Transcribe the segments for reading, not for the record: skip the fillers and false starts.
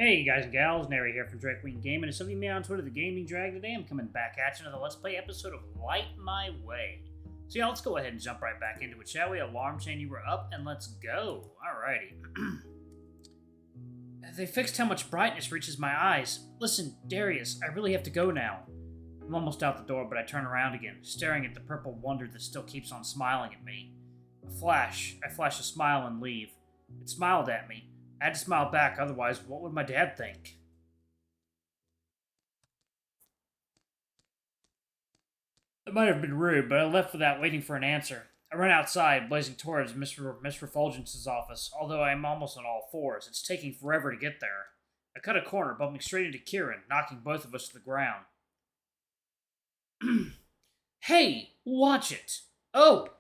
Hey guys and gals, Nary here from Drake Queen Gaming, and some of you may on Twitter, the Gaming Drag. Today I'm coming back at you another Let's Play episode of Light My Way. So yeah, let's go ahead and jump right back into it, shall we? Alarm chain, you were up, and let's go. Alrighty. They fixed how much brightness reaches my eyes. Listen, Darius, I really have to go now. I'm almost out the door, but I turn around again, staring at the purple wonder that still keeps on smiling at me. I flash a smile and leave. It smiled at me. I had to smile back, otherwise, what would my dad think? It might have been rude, but I left without waiting for an answer. I run outside, blazing towards Miss Refulgence's office, although I am almost on all fours. It's taking forever to get there. I cut a corner, bumping straight into Kieran, knocking both of us to the ground. Hey, watch it! Oh,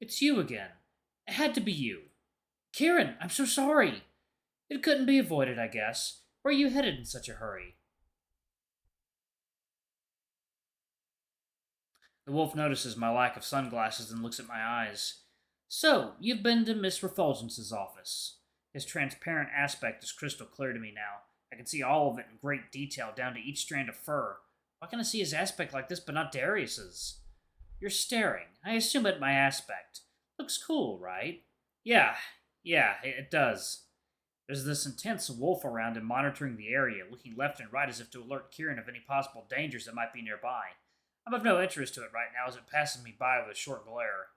it's you again. It had to be you. Kieran, I'm so sorry. It couldn't be avoided, I guess. Where are you headed in such a hurry? The wolf notices my lack of sunglasses and looks at my eyes. So, you've been to Miss Refulgence's office. His transparent aspect is crystal clear to me now. I can see all of it in great detail, down to each strand of fur. Why can I see his aspect like this, but not Darius's? You're staring. I assume at my aspect. Looks cool, right? Yeah, it does. There's this intense wolf around him monitoring the area, looking left and right as if to alert Kieran of any possible dangers that might be nearby. I'm of no interest to it right now as it passes me by with a short glare.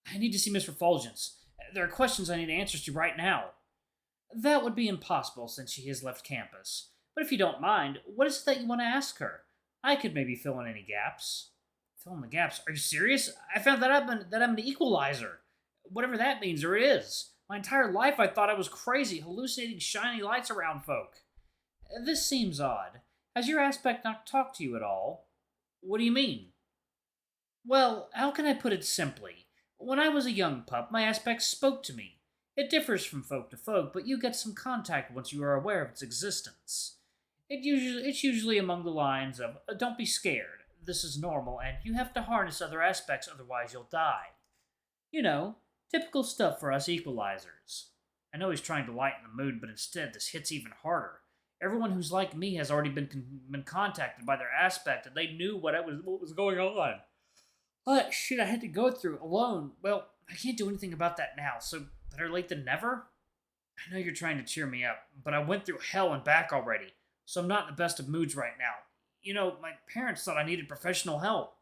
I need to see Miss Refulgence. There are questions I need answers to right now. That would be impossible since she has left campus. But if you don't mind, what is it that you want to ask her? I could maybe fill in any gaps. Fill in the gaps? Are you serious? I found that I'm an equalizer. Whatever that means or is. My entire life I thought I was crazy, hallucinating shiny lights around folk. This seems odd. Has your aspect not talked to you at all? What do you mean? Well, how can I put it simply? When I was a young pup, my aspect spoke to me. It differs from folk to folk, but you get some contact once you are aware of its existence. It's usually among the lines of, don't be scared, this is normal, and you have to harness other aspects, otherwise you'll die. You know, typical stuff for us equalizers. I know he's trying to lighten the mood, but instead this hits even harder. Everyone who's like me has already been contacted by their aspect, and they knew what was going on. Shit I had to go through alone. Well, I can't do anything about that now, so better late than never? I know you're trying to cheer me up, but I went through hell and back already, so I'm not in the best of moods right now. You know, my parents thought I needed professional help.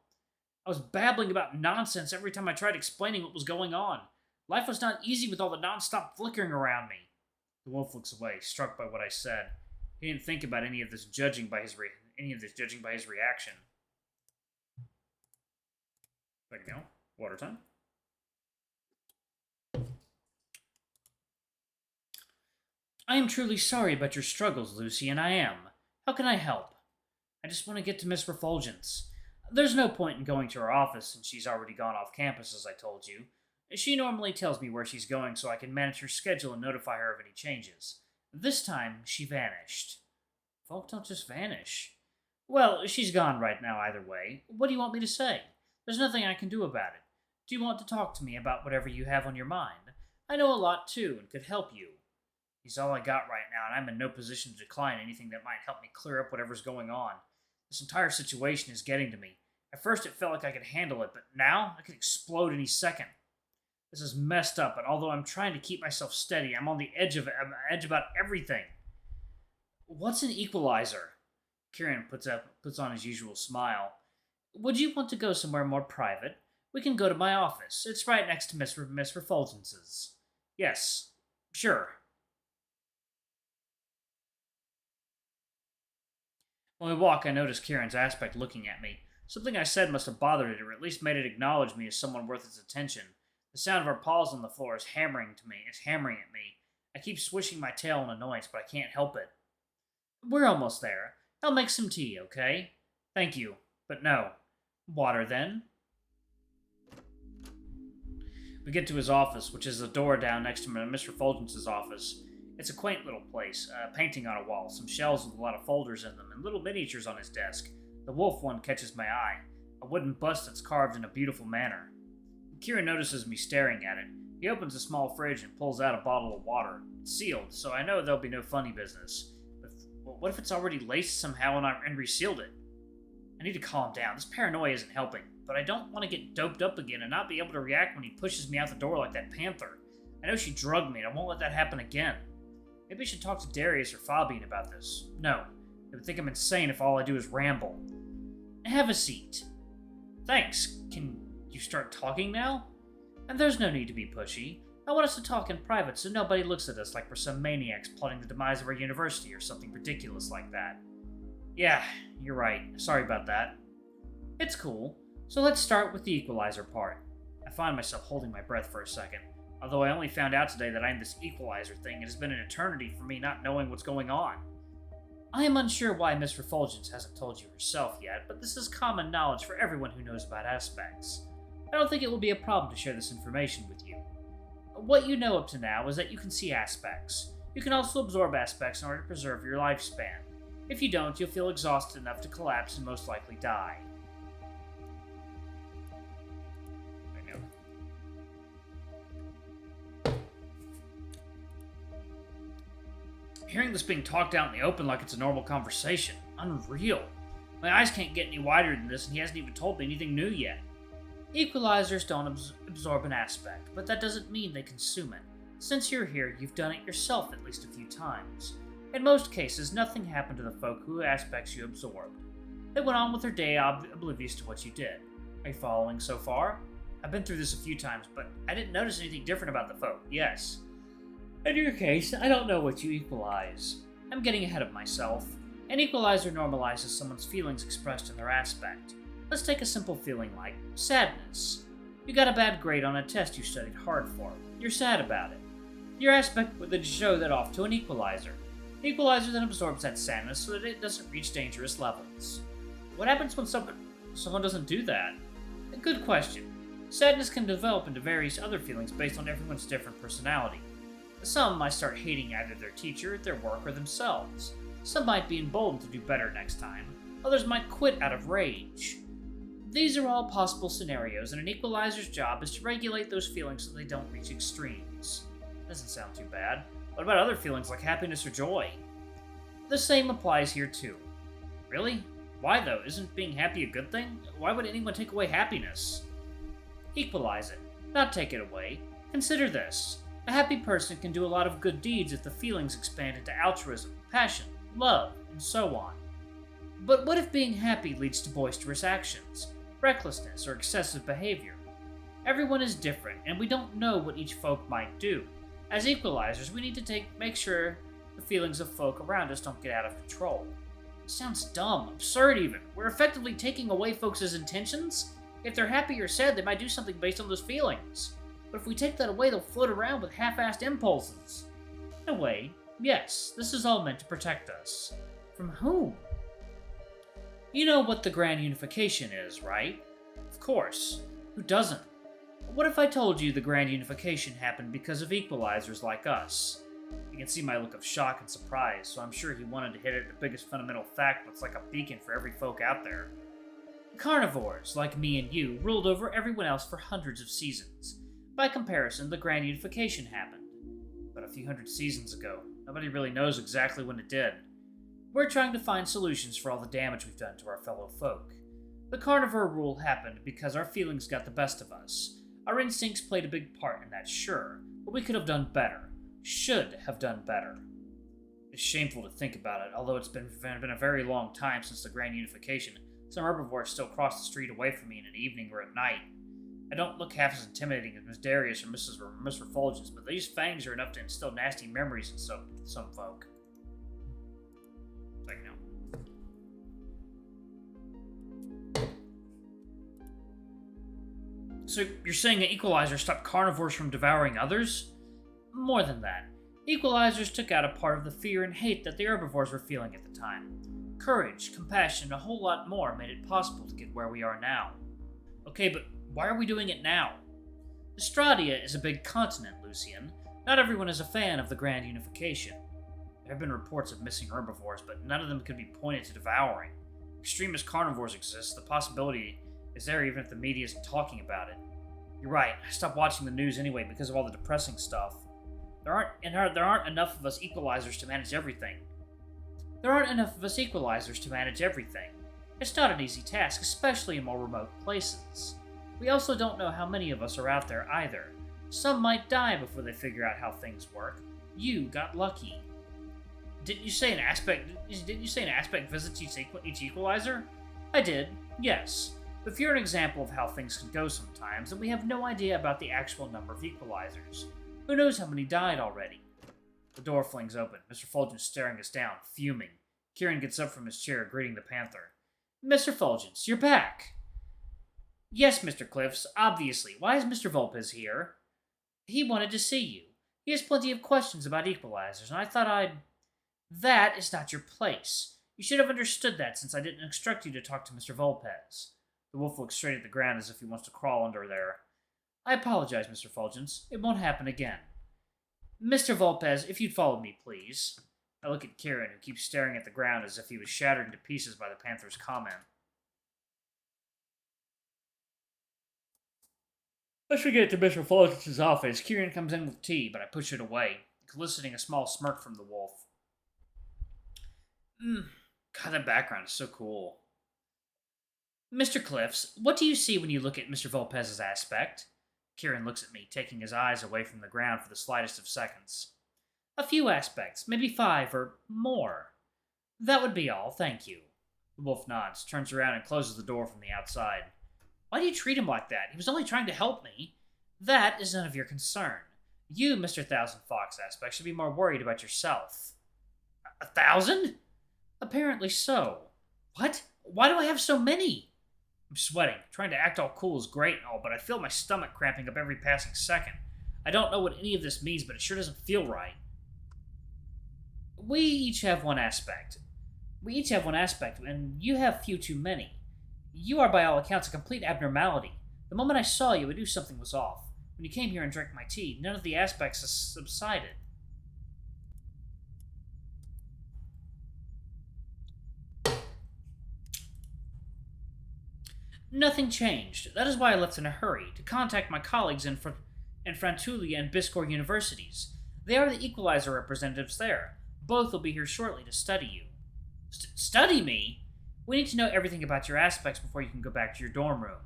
I was babbling about nonsense every time I tried explaining what was going on. Life was not easy with all the non-stop flickering around me. The wolf looks away, struck by what I said. He didn't think about any of this judging by his reaction. There you go. Water time. I am truly sorry about your struggles, Lucian. I am. How can I help? I just want to get to Miss Refulgence. There's no point in going to her office since she's already gone off campus, as I told you. She normally tells me where she's going so I can manage her schedule and notify her of any changes. This time, she vanished. Folk don't just vanish. Well, she's gone right now either way. What do you want me to say? There's nothing I can do about it. Do you want to talk to me about whatever you have on your mind? I know a lot too and could help you. He's all I got right now, and I'm in no position to decline anything that might help me clear up whatever's going on. This entire situation is getting to me. At first it felt like I could handle it, but now I could explode any second. This is messed up, and although I'm trying to keep myself steady, I'm on the edge of it. I'm on the edge about everything. What's an equalizer? Kieran puts on his usual smile. Would you want to go somewhere more private? We can go to my office. It's right next to Miss Refulgence's. Yes, sure. When we walk, I notice Kieran's aspect looking at me. Something I said must have bothered it, or at least made it acknowledge me as someone worth its attention. The sound of our paws on the floor is hammering at me. I keep swishing my tail in annoyance, but I can't help it. We're almost there. I'll make some tea, okay? Thank you, but no. Water, then? We get to his office, which is a door down next to Miss Refulgence's office. It's a quaint little place, a painting on a wall, some shelves with a lot of folders in them, and little miniatures on his desk. The wolf one catches my eye, a wooden bust that's carved in a beautiful manner. Kieran notices me staring at it. He opens a small fridge and pulls out a bottle of water. It's sealed, so I know there'll be no funny business. Well, what if it's already laced somehow and resealed it? I need to calm down. This paranoia isn't helping, but I don't want to get doped up again and not be able to react when he pushes me out the door like that panther. I know she drugged me, and I won't let that happen again. Maybe I should talk to Darius or Fabian about this. No, they would think I'm insane if all I do is ramble. Have a seat. Thanks. Can you start talking now? And there's no need to be pushy. I want us to talk in private so nobody looks at us like we're some maniacs plotting the demise of our university or something ridiculous like that. Yeah, you're right. Sorry about that. It's cool. So let's start with the equalizer part. I find myself holding my breath for a second. Although I only found out today that I'm this equalizer thing, it has been an eternity for me not knowing what's going on. I am unsure why Miss Refulgence hasn't told you herself yet, but this is common knowledge for everyone who knows about aspects. I don't think it will be a problem to share this information with you. What you know up to now is that you can see aspects. You can also absorb aspects in order to preserve your lifespan. If you don't, you'll feel exhausted enough to collapse and most likely die. Hearing this being talked out in the open like it's a normal conversation. Unreal. My eyes can't get any wider than this, and he hasn't even told me anything new yet. Equalizers don't absorb an aspect, but that doesn't mean they consume it. Since you're here, you've done it yourself at least a few times. In most cases, nothing happened to the folk whose aspects you absorbed. They went on with their day oblivious to what you did. Are you following so far? I've been through this a few times, but I didn't notice anything different about the folk, yes. In your case, I don't know what you equalize. I'm getting ahead of myself. An equalizer normalizes someone's feelings expressed in their aspect. Let's take a simple feeling like sadness. You got a bad grade on a test you studied hard for. You're sad about it. Your aspect would then show that off to an equalizer. The equalizer then absorbs that sadness so that it doesn't reach dangerous levels. What happens when someone doesn't do that? A good question. Sadness can develop into various other feelings based on everyone's different personality. Some might start hating either their teacher, their work, or themselves. Some might be emboldened to do better next time. Others might quit out of rage. These are all possible scenarios, and an equalizer's job is to regulate those feelings so they don't reach extremes. Doesn't sound too bad. What about other feelings like happiness or joy? The same applies here too. Really? Why though? Isn't being happy a good thing? Why would anyone take away happiness? Equalize it, not take it away. Consider this. A happy person can do a lot of good deeds if the feelings expand into altruism, passion, love, and so on. But what if being happy leads to boisterous actions, recklessness, or excessive behavior? Everyone is different, and we don't know what each folk might do. As equalizers, we need to make sure the feelings of folk around us don't get out of control. It sounds dumb, absurd even. We're effectively taking away folks' intentions? If they're happy or sad, they might do something based on those feelings. But if we take that away, they'll float around with half-assed impulses. In a way, yes, this is all meant to protect us. From whom? You know what the Grand Unification is, right? Of course. Who doesn't? What if I told you the Grand Unification happened because of equalizers like us? You can see my look of shock and surprise, so I'm sure he wanted to hit it at the biggest fundamental fact that's like a beacon for every folk out there. Carnivores, like me and you, ruled over everyone else for hundreds of seasons. By comparison, the Grand Unification happened. But a few hundred seasons ago. Nobody really knows exactly when it did. We're trying to find solutions for all the damage we've done to our fellow folk. The carnivore rule happened because our feelings got the best of us. Our instincts played a big part in that, sure, but we could have done better. Should have done better. It's shameful to think about it, although it's been a very long time since the Grand Unification. Some herbivores still cross the street away from me in an evening or at night. I don't look half as intimidating as Miss Darius or Miss Refulgence, but these fangs are enough to instill nasty memories in some folk. Like, no. So you're saying an equalizer stopped carnivores from devouring others? More than that. Equalizers took out a part of the fear and hate that the herbivores were feeling at the time. Courage, compassion, and a whole lot more made it possible to get where we are now. Okay, but why are we doing it now? Estradia is a big continent, Lucian. Not everyone is a fan of the Grand Unification. There have been reports of missing herbivores, but none of them could be pointed to devouring. Extremist carnivores exist. The possibility is there even if the media isn't talking about it. You're right. I stopped watching the news anyway because of all the depressing stuff. There aren't enough of us equalizers to manage everything. There aren't enough of us equalizers to manage everything. It's not an easy task, especially in more remote places. We also don't know how many of us are out there either. Some might die before they figure out how things work. You got lucky. Didn't you say an aspect visits each equalizer? I did, yes. But if you're an example of how things can go sometimes, then we have no idea about the actual number of equalizers. Who knows how many died already? The door flings open, Mr. Fulgence staring us down, fuming. Kieran gets up from his chair, greeting the Panther. Mr. Fulgence, you're back! Yes, Mr. Cliffs, obviously. Why is Mr. Volpez here? He wanted to see you. He has plenty of questions about equalizers, and I thought I'd... That is not your place. You should have understood that since I didn't instruct you to talk to Mr. Volpez. The wolf looks straight at the ground as if he wants to crawl under there. I apologize, Mr. Fulgence. It won't happen again. Mr. Volpez, if you'd follow me, please. I look at Kieran, who keeps staring at the ground as if he was shattered into pieces by the Panther's comment. As we get to Mr. Fulgence's office, Kieran comes in with tea, but I push it away, eliciting a small smirk from the wolf. God, that background is so cool. Mr. Cliffs, what do you see when you look at Mr. Volpez's aspect? Kieran looks at me, taking his eyes away from the ground for the slightest of seconds. A few aspects, maybe 5 or more. That would be all, thank you. The wolf nods, turns around and closes the door from the outside. Why do you treat him like that? He was only trying to help me. That is none of your concern. You, Mr. Thousand Fox Aspect, should be more worried about yourself. 1,000? Apparently so. What? Why do I have so many? I'm sweating. Trying to act all cool is great and all, but I feel my stomach cramping up every passing second. I don't know what any of this means, but it sure doesn't feel right. We each have one aspect, and you have few too many. You are, by all accounts, a complete abnormality. The moment I saw you, I knew something was off. When you came here and drank my tea, none of the aspects subsided. Nothing changed. That is why I left in a hurry, to contact my colleagues in Frantulia and Biscor universities. They are the equalizer representatives there. Both will be here shortly to study you. Study me? We need to know everything about your aspects before you can go back to your dorm room.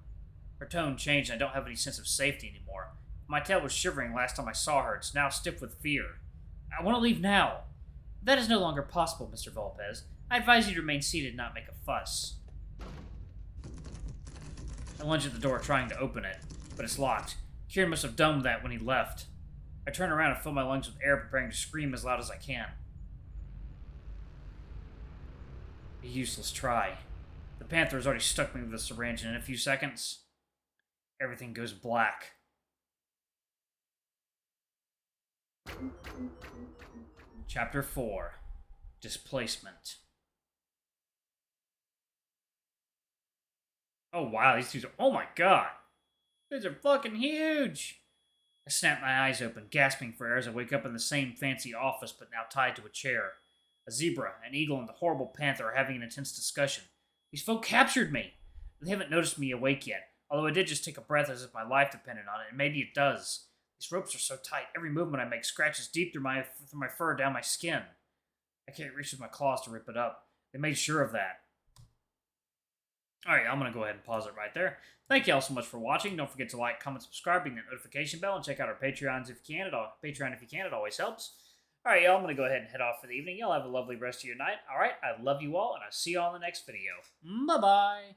Her tone changed and I don't have any sense of safety anymore. My tail was shivering last time I saw her. It's now stiff with fear. I want to leave now. That is no longer possible, Mr. Volpez. I advise you to remain seated and not make a fuss. I lunge at the door trying to open it, but it's locked. Kieran must have done that when he left. I turn around and fill my lungs with air, preparing to scream as loud as I can. A useless try. The Panther has already stuck me with a syringe, and in a few seconds, everything goes black. Chapter 4. Displacement. Oh wow, these dudes are... Oh my god! These are fucking huge! I snap my eyes open, gasping for air as I wake up in the same fancy office, but now tied to a chair. A zebra, an eagle, and the horrible panther are having an intense discussion. These folk captured me! They haven't noticed me awake yet, although I did just take a breath as if my life depended on it, and maybe it does. These ropes are so tight, every movement I make scratches deep through my fur down my skin. I can't reach with my claws to rip it up. They made sure of that. Alright, I'm going to go ahead and pause it right there. Thank you all so much for watching. Don't forget to like, comment, subscribe, ring that notification bell, and check out our Patreons if you can. It always helps. Alright, y'all, I'm going to go ahead and head off for the evening. Y'all have a lovely rest of your night. Alright, I love you all, and I'll see you all in the next video. Bye-bye!